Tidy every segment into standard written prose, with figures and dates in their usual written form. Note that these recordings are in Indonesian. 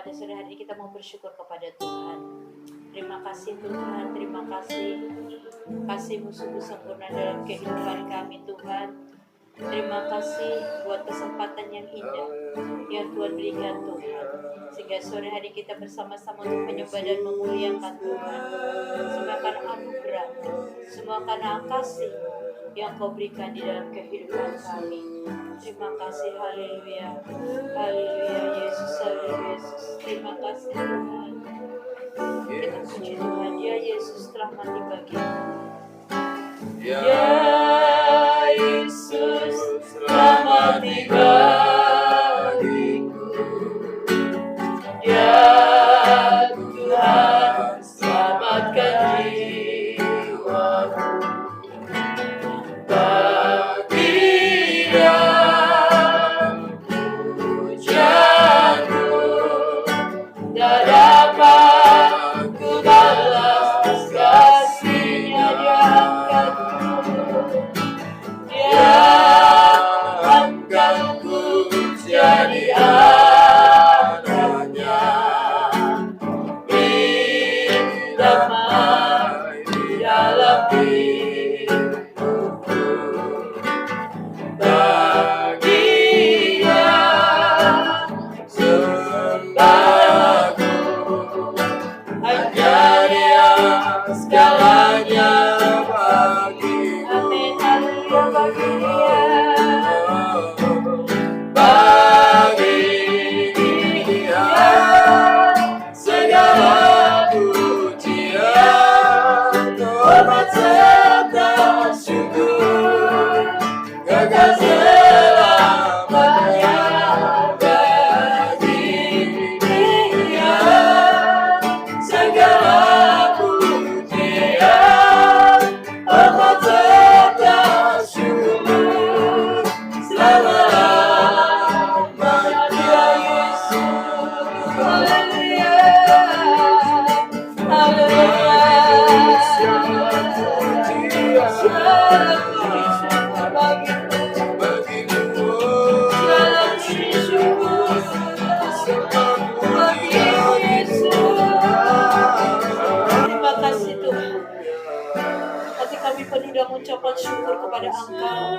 pada sore hari ini kita mau bersyukur kepada Tuhan. Terima kasih Tuhan, terima kasih. Kasih-Mu sungguh sempurna dalam kehidupan kami Tuhan. Terima kasih buat kesempatan yang indah yang Tuhan berikan Tuhan. Sehingga sore hari kita bersama-sama untuk menyembah dan memuliakan Tuhan. Semua karena anugerah, semua karena kasih yang Kau berikan di dalam kehidupan kami. Terima kasih, haleluya. Haleluya Yesus, haleluya Yesus. Terima kasih Tuhan. Kita puji Tuhan, ya Yesus telah mati bagimu. Ya Yesus telah mati bagiku. Ya Tuhan selamatkan jiwaku. Ucapan syukur kepada Engkau.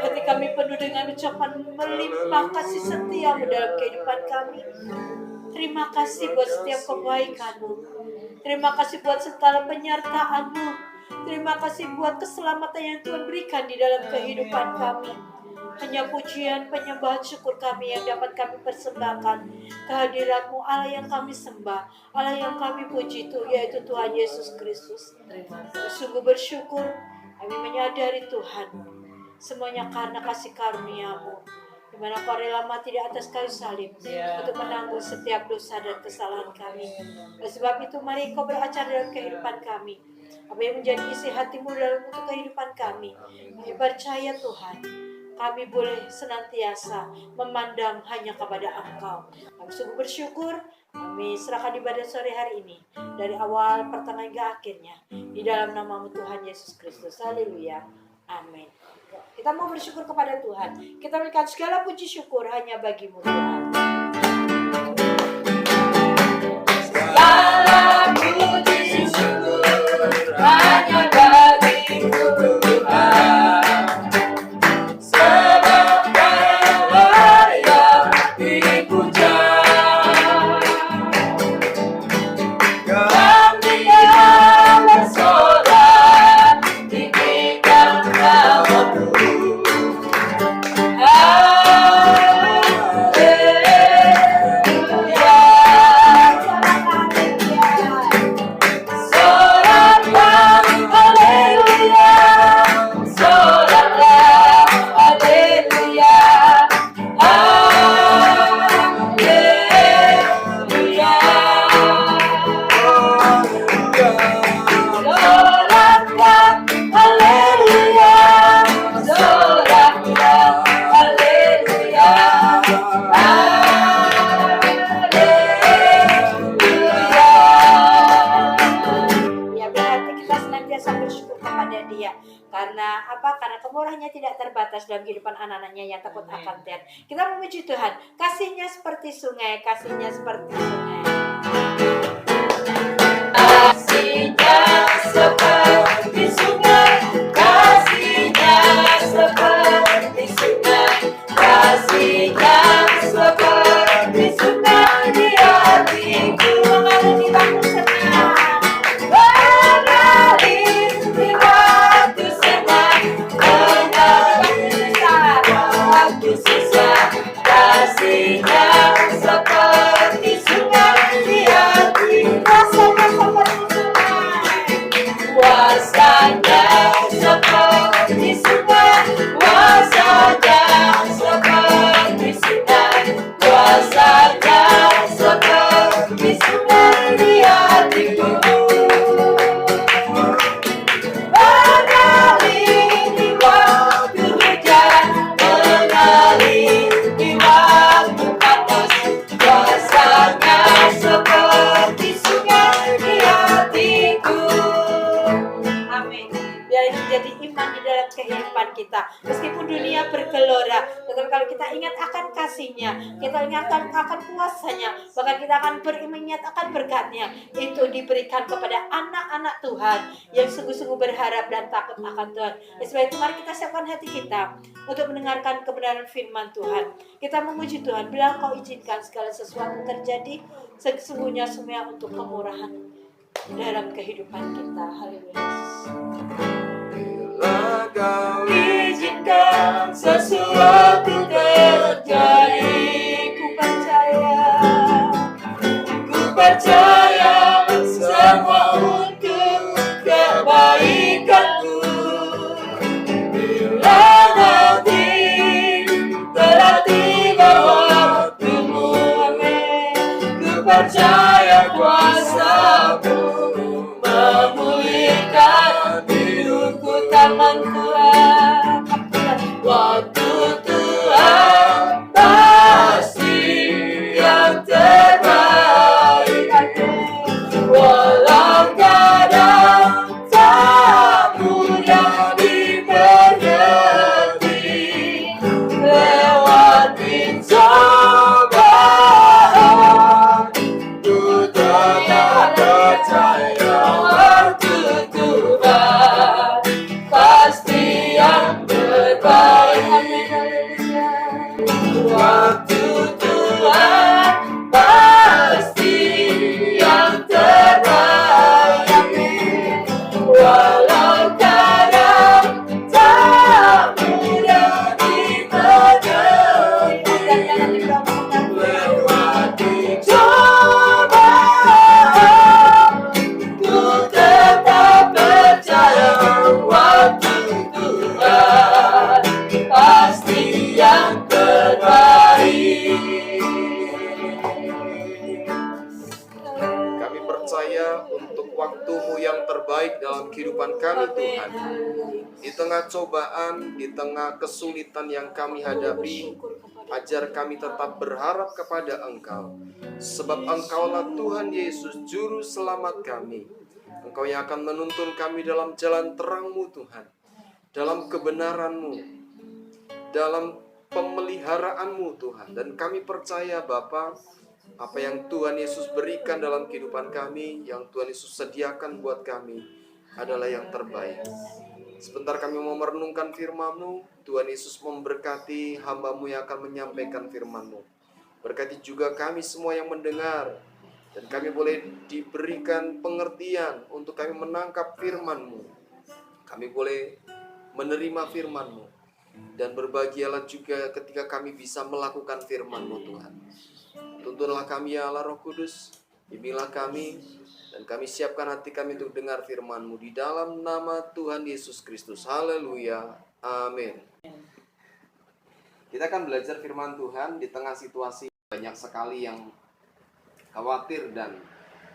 Hati kami penuh dengan ucapan melimpah kasih setia-Mu dalam kehidupan kami. Terima kasih buat setiap kebaikan-Mu. Terima kasih buat segala penyertaan-Mu. Terima kasih buat keselamatan yang Tuhan berikan di dalam kehidupan kami. Hanya pujian, penyembahan, syukur kami yang dapat kami persembahkan kehadirat-Mu, Allah yang kami sembah, Allah yang kami puji itu, yaitu Tuhan Yesus Kristus. Sungguh bersyukur, kami menyadari Tuhan, semuanya karena kasih karunia-Mu, di mana Kau rela mati di atas kayu salib untuk menanggung setiap dosa dan kesalahan kami. Oleh sebab itu, mari Kau beracara dalam kehidupan kami. Apa yang menjadi isi hati-Mu dalam untuk kehidupan kami. Kami percaya Tuhan, kami boleh senantiasa memandang hanya kepada Engkau. Kami sungguh bersyukur. Kami serahkan ibadah sore hari ini dari awal pertengahan hingga akhirnya di dalam nama-Mu Tuhan Yesus Kristus. Haleluya. Amin. Kita mau bersyukur kepada Tuhan. Kita berikan segala puji syukur hanya bagi-Mu Tuhan. Segala puji syukur hanya bagi-Mu Tuhan. Yeah. Karena kemurahannya tidak terbatas dalam kehidupan anak-anaknya yang takut akan Tuhan. Kita memuji Tuhan. Kasihnya seperti sungai, kasihnya seperti sungai. Kasihnya seperti sungai, kasihnya seperti sungai, kasihnya seperti sungai di hatiku. Mengalir di bangku senang, mengalir di waktu senang, mengalir di waktu susah. Kasihnya seperti sungai di hatiku. Kuasanya seperti sungai, kuasanya seperti sungai, kuasanya seperti sungai di hatiku. Mengalir di waktu hujan, mengalir di waktu panas, kuasanya seperti sungai di hatiku. Amin. Biar ini jadi iman di dalam kehidupan kita. Meskipun dunia bergelora, tetapi kalau kita ingat akan kasihnya, kita ingat akan kuasanya, bahkan kita akan mengingat akan berkatnya, itu diberikan kepada anak-anak Tuhan yang sungguh-sungguh berharap dan takut akan Tuhan. Sebab itu mari kita siapkan hati kita untuk mendengarkan kebenaran firman Tuhan. Kita memuji Tuhan, bila Kau izinkan segala sesuatu terjadi, sesungguhnya semua untuk kemurahan dalam kehidupan kita. Haleluya. Bila Kau izinkan sesuatu terjadi, Ku percaya semua untuk kebaikanku. Bila nanti telah tiba waktumu, ku percaya kuasa-Mu memulihkan hidupku tangan Tuhan. Waktu Tuhan pasti yang terbaik, walau kadang tak mudah dimengerti. Lewati cobaan, ku tetap percaya waktu Tuhan pasti yang terbaik. Waktu Tuhan pasti yang terbaik, walau kadang tak mudah dimengerti. Lewati cobaan, ku tetap percaya waktu Tuhan pasti yang terbaik. Kami percaya untuk waktu-Mu yang terbaik dalam kehidupan kami, Tuhan. Di tengah cobaan, di tengah kesulitan yang kami hadapi, ajar kami tetap berharap kepada Engkau. Sebab Engkaulah Tuhan Yesus, Juru Selamat kami. Engkau yang akan menuntun kami dalam jalan terang-Mu, Tuhan. Dalam kebenaran-Mu, dalam pemeliharaanmu Tuhan. Dan kami percaya Bapa, apa yang Tuhan Yesus berikan dalam kehidupan kami, yang Tuhan Yesus sediakan buat kami adalah yang terbaik. Sebentar kami mau merenungkan firman-Mu. Tuhan Yesus memberkati hamba-Mu yang akan menyampaikan firman-Mu. Berkati juga kami semua yang mendengar, dan kami boleh diberikan pengertian untuk kami menangkap firman-Mu. Kami boleh menerima firman-Mu, dan berbahagialah juga ketika kami bisa melakukan firman-Mu Tuhan. Tuntunlah kami ya Allah Roh Kudus, bimbinglah kami, dan kami siapkan hati kami untuk dengar firman-Mu di dalam nama Tuhan Yesus Kristus. Haleluya, amin. Kita akan belajar firman Tuhan di tengah situasi banyak sekali yang khawatir dan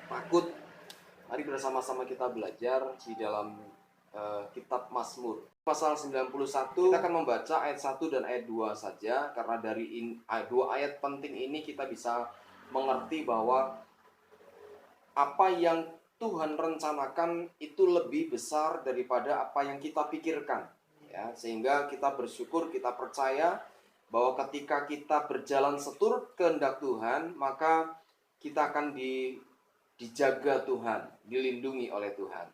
takut. Mari bersama-sama kita belajar di dalam kitab Mazmur pasal 91. Kita akan membaca ayat 1 dan ayat 2 saja, karena dari dua ayat penting ini kita bisa mengerti bahwa apa yang Tuhan rencanakan itu lebih besar daripada apa yang kita pikirkan. Ya, sehingga kita bersyukur, kita percaya bahwa ketika kita berjalan seturut kehendak Tuhan, maka kita akan dijaga Tuhan, dilindungi oleh Tuhan.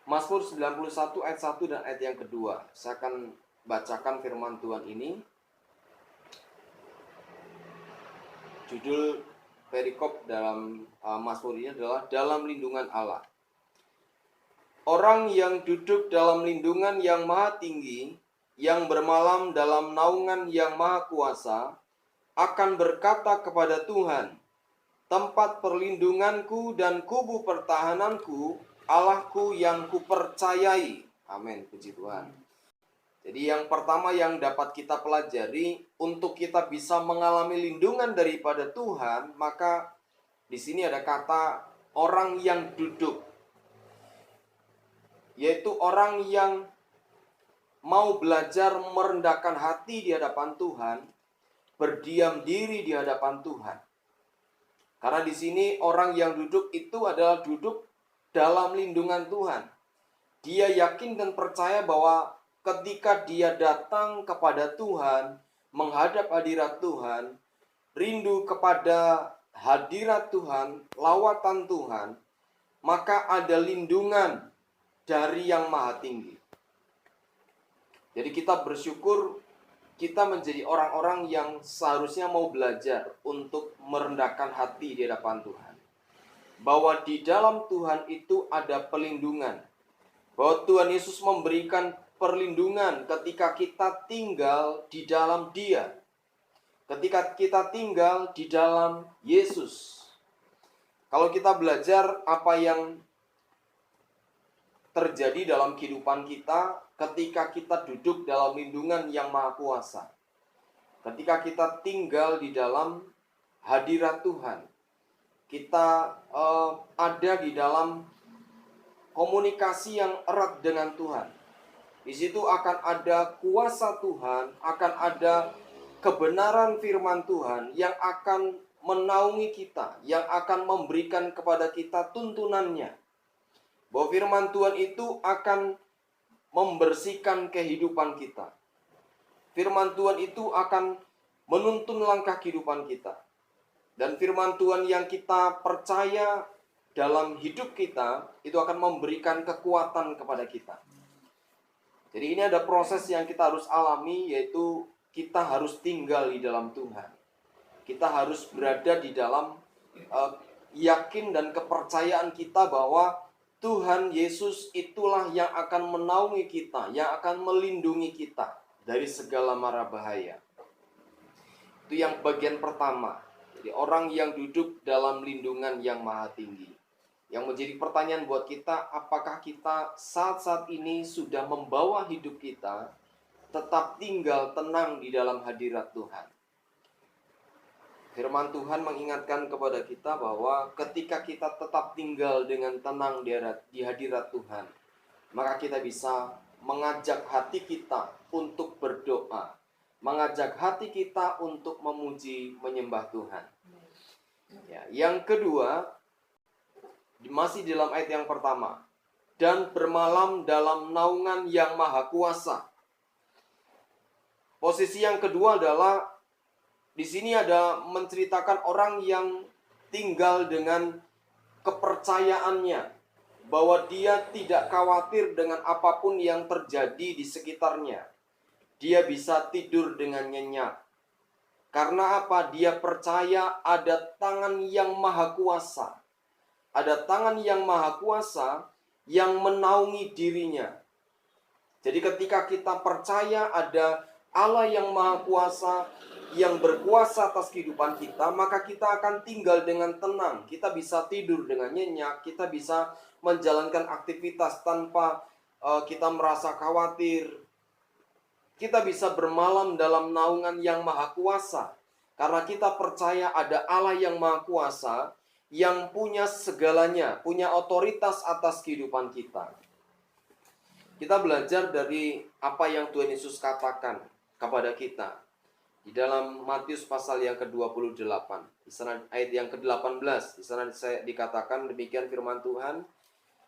Mazmur 91 ayat 1 dan ayat yang kedua. Saya akan bacakan firman Tuhan ini. Judul perikop dalam Mazmur ini adalah dalam lindungan Allah. Orang yang duduk dalam lindungan yang maha tinggi, yang bermalam dalam naungan yang maha kuasa, akan berkata kepada Tuhan, tempat perlindunganku dan kubu pertahananku, Allahku yang kupercayai. Amin, puji Tuhan. Jadi yang pertama yang dapat kita pelajari, untuk kita bisa mengalami lindungan daripada Tuhan, maka di sini ada kata orang yang duduk. Yaitu orang yang mau belajar merendahkan hati di hadapan Tuhan, berdiam diri di hadapan Tuhan. Karena di sini orang yang duduk itu adalah duduk dalam lindungan Tuhan. Dia yakin dan percaya bahwa ketika dia datang kepada Tuhan, menghadap hadirat Tuhan, rindu kepada hadirat Tuhan, lawatan Tuhan, maka ada lindungan dari yang maha tinggi. Jadi kita bersyukur kita menjadi orang-orang yang seharusnya mau belajar untuk merendahkan hati di hadapan Tuhan. Bahwa di dalam Tuhan itu ada pelindungan. Bahwa Tuhan Yesus memberikan perlindungan ketika kita tinggal di dalam Dia. Ketika kita tinggal di dalam Yesus. Kalau kita belajar apa yang terjadi dalam kehidupan kita ketika kita duduk dalam lindungan yang maha kuasa. Ketika kita tinggal di dalam hadirat Tuhan. Kita ada di dalam komunikasi yang erat dengan Tuhan. Di situ akan ada kuasa Tuhan, akan ada kebenaran firman Tuhan yang akan menaungi kita, yang akan memberikan kepada kita tuntunannya. Bahwa firman Tuhan itu akan membersihkan kehidupan kita. Firman Tuhan itu akan menuntun langkah kehidupan kita. Dan firman Tuhan yang kita percaya dalam hidup kita, itu akan memberikan kekuatan kepada kita. Jadi ini ada proses yang kita harus alami, yaitu kita harus tinggal di dalam Tuhan. Kita harus berada di dalam yakin dan kepercayaan kita bahwa Tuhan Yesus itulah yang akan menaungi kita, yang akan melindungi kita dari segala mara bahaya. Itu yang bagian pertama. Jadi orang yang duduk dalam lindungan yang maha tinggi. Yang menjadi pertanyaan buat kita, apakah kita saat-saat ini sudah membawa hidup kita tetap tinggal tenang di dalam hadirat Tuhan. Firman Tuhan mengingatkan kepada kita bahwa ketika kita tetap tinggal dengan tenang di hadirat Tuhan, maka kita bisa mengajak hati kita untuk berdoa, mengajak hati kita untuk memuji, menyembah Tuhan. Ya, yang kedua, masih dalam ayat yang pertama, dan bermalam dalam naungan yang maha kuasa. Posisi yang kedua adalah di sini ada menceritakan orang yang tinggal dengan kepercayaannya bahwa dia tidak khawatir dengan apapun yang terjadi di sekitarnya. Dia bisa tidur dengan nyenyak. Karena apa? Dia percaya ada tangan yang maha kuasa. Ada tangan yang maha kuasa yang menaungi dirinya. Jadi ketika kita percaya ada Allah yang maha kuasa yang berkuasa atas kehidupan kita, maka kita akan tinggal dengan tenang. Kita bisa tidur dengan nyenyak, kita bisa menjalankan aktivitas tanpa kita merasa khawatir. Kita bisa bermalam dalam naungan yang maha kuasa, karena kita percaya ada Allah yang maha kuasa, yang punya segalanya, punya otoritas atas kehidupan kita. Kita belajar dari apa yang Tuhan Yesus katakan kepada kita. Di dalam Matius pasal yang ke-28, di sana ayat yang ke-18, di sana saya dikatakan demikian firman Tuhan,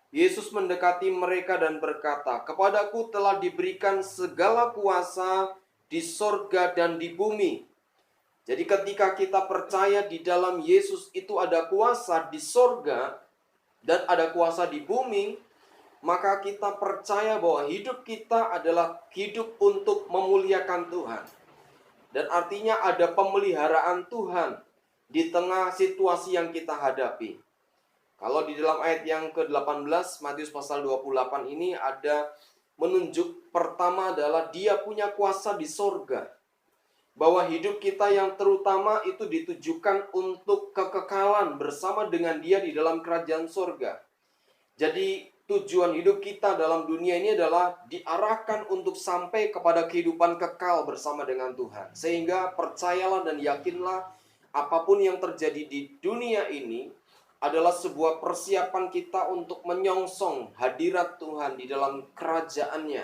Yesus mendekati mereka dan berkata, "Kepadaku telah diberikan segala kuasa di sorga dan di bumi." Jadi ketika kita percaya di dalam Yesus itu ada kuasa di sorga dan ada kuasa di bumi, maka kita percaya bahwa hidup kita adalah hidup untuk memuliakan Tuhan. Dan artinya ada pemeliharaan Tuhan di tengah situasi yang kita hadapi. Kalau di dalam ayat yang ke-18, Matius pasal 28 ini ada menunjuk pertama adalah dia punya kuasa di sorga. Bahwa hidup kita yang terutama itu ditujukan untuk kekekalan bersama dengan dia di dalam kerajaan sorga. Jadi tujuan hidup kita dalam dunia ini adalah diarahkan untuk sampai kepada kehidupan kekal bersama dengan Tuhan. Sehingga percayalah dan yakinlah apapun yang terjadi di dunia ini adalah sebuah persiapan kita untuk menyongsong hadirat Tuhan di dalam kerajaannya.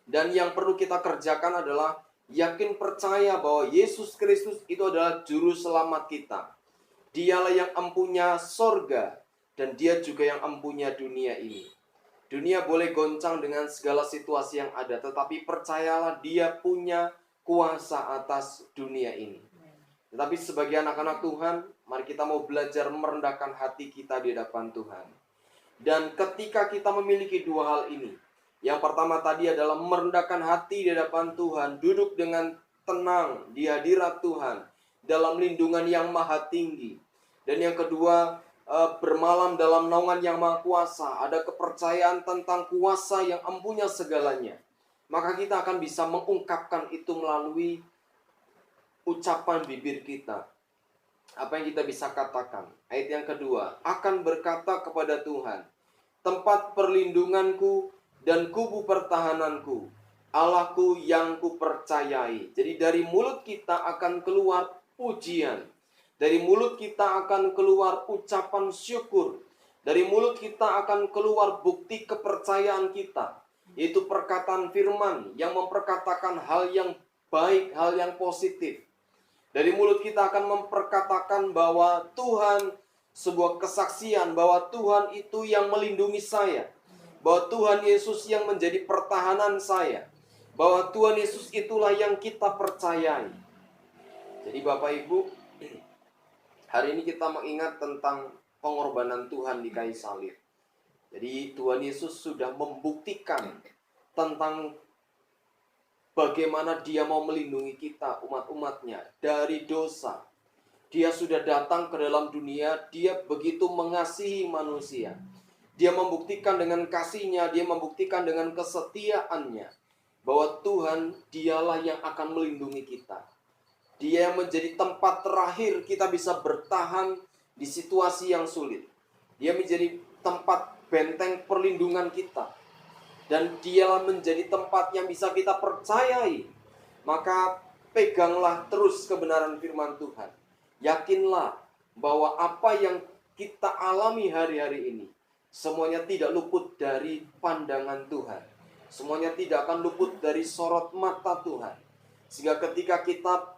Dan yang perlu kita kerjakan adalah yakin percaya bahwa Yesus Kristus itu adalah juru selamat kita. Dialah yang empunya sorga dan dia juga yang empunya dunia ini. Dunia boleh goncang dengan segala situasi yang ada, tetapi percayalah dia punya kuasa atas dunia ini. Tetapi sebagai anak-anak Tuhan, mari kita mau belajar merendahkan hati kita di hadapan Tuhan. Dan ketika kita memiliki dua hal ini, yang pertama tadi adalah merendahkan hati di hadapan Tuhan, duduk dengan tenang di hadirat Tuhan, dalam lindungan yang maha tinggi. Dan yang kedua, bermalam dalam naungan yang maha kuasa, ada kepercayaan tentang kuasa yang empunya segalanya. Maka kita akan bisa mengungkapkan itu melalui ucapan bibir kita. Apa yang kita bisa katakan? Ayat yang kedua, akan berkata kepada Tuhan, tempat perlindunganku dan kubu pertahananku, Allahku yang kupercayai. Jadi dari mulut kita akan keluar pujian. Dari mulut kita akan keluar ucapan syukur. Dari mulut kita akan keluar bukti kepercayaan kita. Yaitu perkataan firman yang memperkatakan hal yang baik, hal yang positif. Dari mulut kita akan memperkatakan bahwa Tuhan, sebuah kesaksian bahwa Tuhan itu yang melindungi saya. Bahwa Tuhan Yesus yang menjadi pertahanan saya. Bahwa Tuhan Yesus itulah yang kita percayai. Jadi Bapak Ibu, hari ini kita mengingat tentang pengorbanan Tuhan di kayu salib. Jadi Tuhan Yesus sudah membuktikan tentang bagaimana dia mau melindungi kita, umat-umatnya, dari dosa. Dia sudah datang ke dalam dunia, dia begitu mengasihi manusia. Dia membuktikan dengan kasihnya, dia membuktikan dengan kesetiaannya, bahwa Tuhan dialah yang akan melindungi kita. Dia yang menjadi tempat terakhir kita bisa bertahan di situasi yang sulit. Dia menjadi tempat benteng perlindungan kita. Dan dialah menjadi tempat yang bisa kita percayai. Maka peganglah terus kebenaran firman Tuhan. Yakinlah bahwa apa yang kita alami hari-hari ini, semuanya tidak luput dari pandangan Tuhan. Semuanya tidak akan luput dari sorot mata Tuhan. Sehingga ketika kita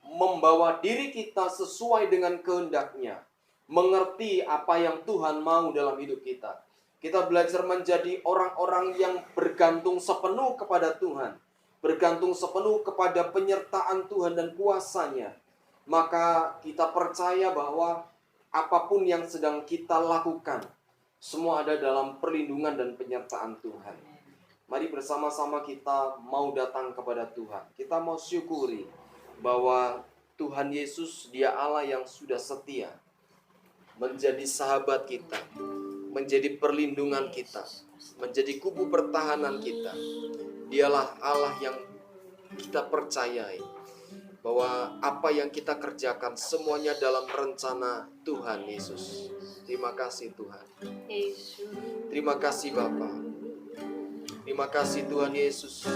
membawa diri kita sesuai dengan kehendak-Nya, mengerti apa yang Tuhan mau dalam hidup kita, kita belajar menjadi orang-orang yang bergantung sepenuh kepada Tuhan. Bergantung sepenuh kepada penyertaan Tuhan dan kuasa-Nya. Maka kita percaya bahwa apapun yang sedang kita lakukan, semua ada dalam perlindungan dan penyertaan Tuhan. Mari bersama-sama kita mau datang kepada Tuhan. Kita mau syukuri bahwa Tuhan Yesus, Dia Allah yang sudah setia. Menjadi sahabat kita, menjadi perlindungan kita, menjadi kubu pertahanan kita. Dialah Allah yang kita percayai, bahwa apa yang kita kerjakan semuanya dalam rencana Tuhan Yesus. Terima kasih Tuhan. Terima kasih Bapa. Terima kasih Tuhan Yesus.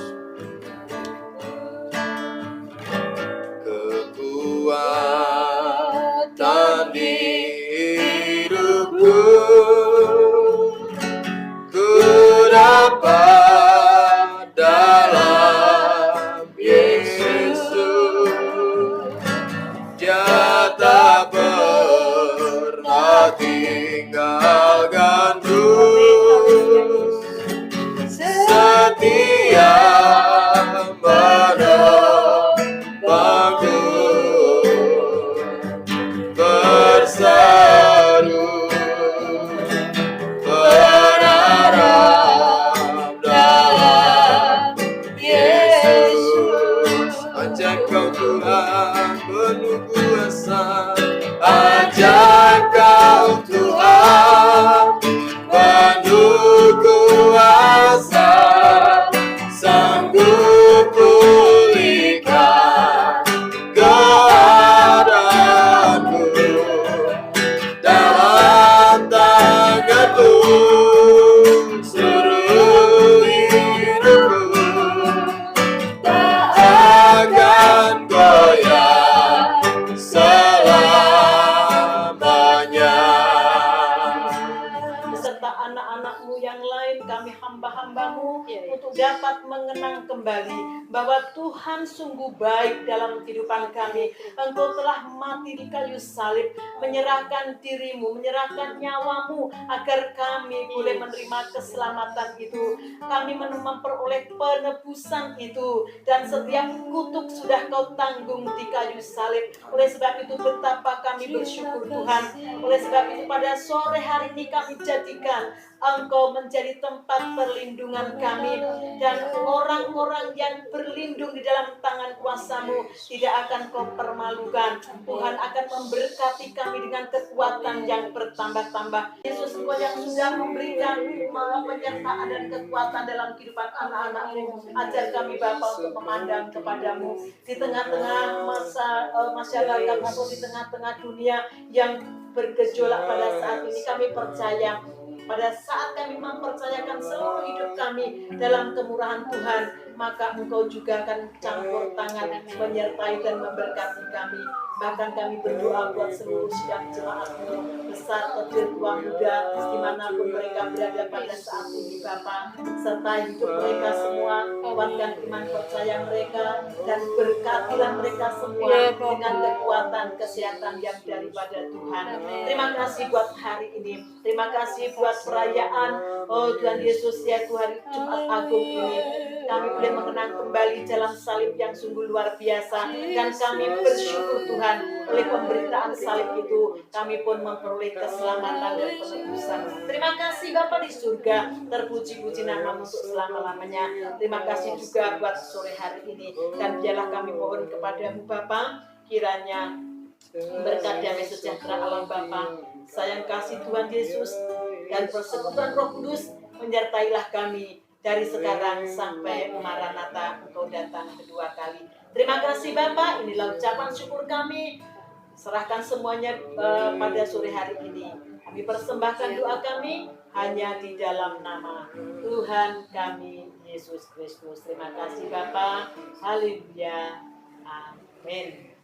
Kekuatan di hidupku, ku dapat dalam Yesus. Dia tak pernah tinggalkanku. hamba-Mu Ya, ya. untuk dapat mengenang kembali bahwa Tuhan sungguh baik dalam kehidupan kami. Engkau telah mati di kayu salib, menyerahkan diri-Mu, menyerahkan nyawa-Mu agar kami boleh menerima keselamatan itu. Kami memperoleh penebusan itu, dan setiap kutuk sudah Kau tanggung di kayu salib. Oleh sebab itu betapa kami bersyukur Tuhan. Oleh sebab itu pada sore hari ini kami jadikan Engkau menjadi tempat perlindungan kami, dan orang-orang yang berlindung di dalam tangan kuasa-Mu tidak akan Kau permalukan. Tuhan akan memberkati kami dengan kekuatan yang bertambah-tambah. Yesus, Engkau yang sudah memberikan penyertaan dan kekuatan dalam kehidupan anak-anak-Mu, ajar kami Bapa untuk memandang kepada-Mu di tengah-tengah masyarakat atau di tengah-tengah dunia yang bergejolak pada saat ini. Kami percaya pada saat kami mempercayakan seluruh hidup kami dalam kemurahan Tuhan, maka Engkau juga akan campur tangan menyertai dan memberkati kami. Bahkan kami berdoa buat seluruh sidang jemaat-Mu, besar kecil tua muda, dimanapun mereka berada pada saat ini Bapa, serta hidup mereka semua, kuatkan iman percaya mereka, dan berkatilah mereka semua dengan kekuatan kesehatan yang daripada Tuhan. Terima kasih buat hari ini, terima kasih buat perayaan Tuhan Yesus, yaitu hari Jumat Agung ini. Kami boleh mengenang kembali jalan salib yang sungguh luar biasa, dan kami bersyukur Tuhan, oleh pemberitaan salib itu kami pun memperoleh keselamatan dan penebusan. Terima kasih Bapa di surga, terpuji-puji nama-Mu untuk selama-lamanya. Terima kasih juga buat sore hari ini, dan biarlah kami mohon kepada-Mu Bapa, kiranya berkat damai sejahtera Allah Bapa, sayang kasih Tuhan Yesus, dan persekutuan Roh Kudus menyertailah kami dari sekarang sampai Maranatha Engkau datang kedua kali. Terima kasih Bapa, inilah ucapan syukur kami. Serahkan semuanya pada sore hari ini. Kami persembahkan doa kami hanya di dalam nama Tuhan kami Yesus Kristus. Terima kasih Bapa. Haleluya. Amin.